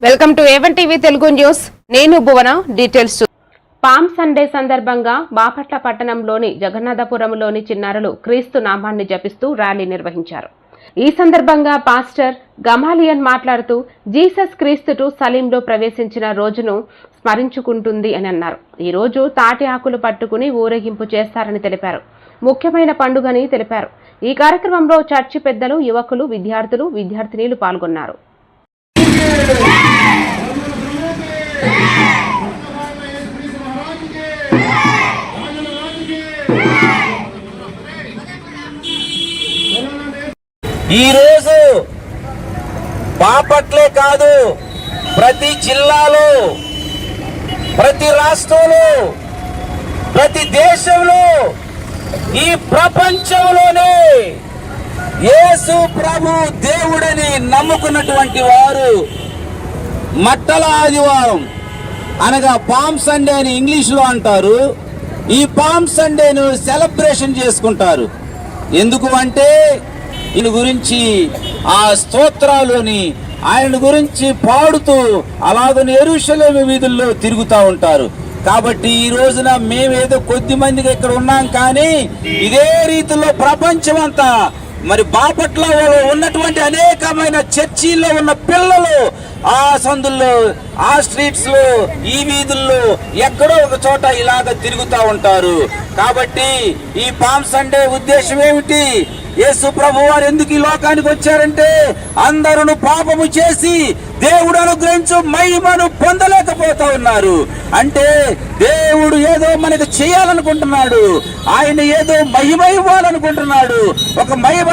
Welcome to A1 TV Telugu news. నేను భువన. Details. Palm Sunday సందర్భంగా బాపట్ల పట్టణంలోని జగన్నాథపురంలోని చిన్నారులు క్రీస్తు నామాన్ని జపిస్తూ ర్యాలీ నిర్వహించారు. ఈ సందర్భంగా పాస్టర్ గమాలియన్ మాట్లాడుతూ జీసస్ క్రీస్తు సలీంలో ప్రవేశించిన రోజును స్మరించుకుంటుంది అని అన్నారు. ఈ రోజు తాటి ఆకులు పట్టుకుని ఊరేగింపు చేస్తారని తెలిపారు. ముఖ్యమైన పండుగని తెలిపారు. ఈ కార్యక్రమంలో చర్చి పెద్దలు, యువకులు, విద్యార్థినీలు పాల్గొన్నారు. ఈరోజు బాపట్లే కాదు, ప్రతి జిల్లాలో, ప్రతి రాష్ట్రంలో, ప్రతి దేశంలో, ఈ ప్రపంచంలోనే యేసు ప్రభు దేవుడని నమ్ముకున్నటువంటి వారు మట్టల ఆదివారం అనగా పామ్ సండే అని ఇంగ్లీష్లో అంటారు. ఈ పామ్ సండేను సెలబ్రేషన్ చేసుకుంటారు. ఎందుకు అంటే ఈయన గురించి ఆ స్తోత్రాలని ఆయన గురించి పాడుతూ అలాగని యెరూషలేము వీధుల్లో తిరుగుతూ ఉంటారు. కాబట్టి ఈ రోజున మేమేదో కొద్ది మందికి ఇక్కడ ఉన్నాం, కానీ ఇదే రీతిలో ప్రపంచం అంతా మరి బాపట్లలో ఉన్నటువంటి అనేకమైన చర్చిల్లో ఉన్న పిల్లలు ఆ సందుల్లో, ఆ స్ట్రీట్స్ లో, ఈ వీధుల్లో ఎక్కడో ఒక చోట ఇలాగ తిరుగుతూ ఉంటారు. కాబట్టి ఈ పామ్ సండే ఉద్దేశం ఏమిటి? యేసు ప్రభు వారు ఎందుకు ఈ లోకానికి వచ్చారంటే అందరూ పాపము చేసి దేవుడు అనుగ్రహించు మహిమను పొందలేకపోతా ఉన్నారు. అంటే దేవుడు ఏదో మనకు చేయాలనుకుంటున్నాడు, ఆయన ఏదో మహిమ ఇవ్వాలనుకుంటున్నాడు. ఒక మహిమ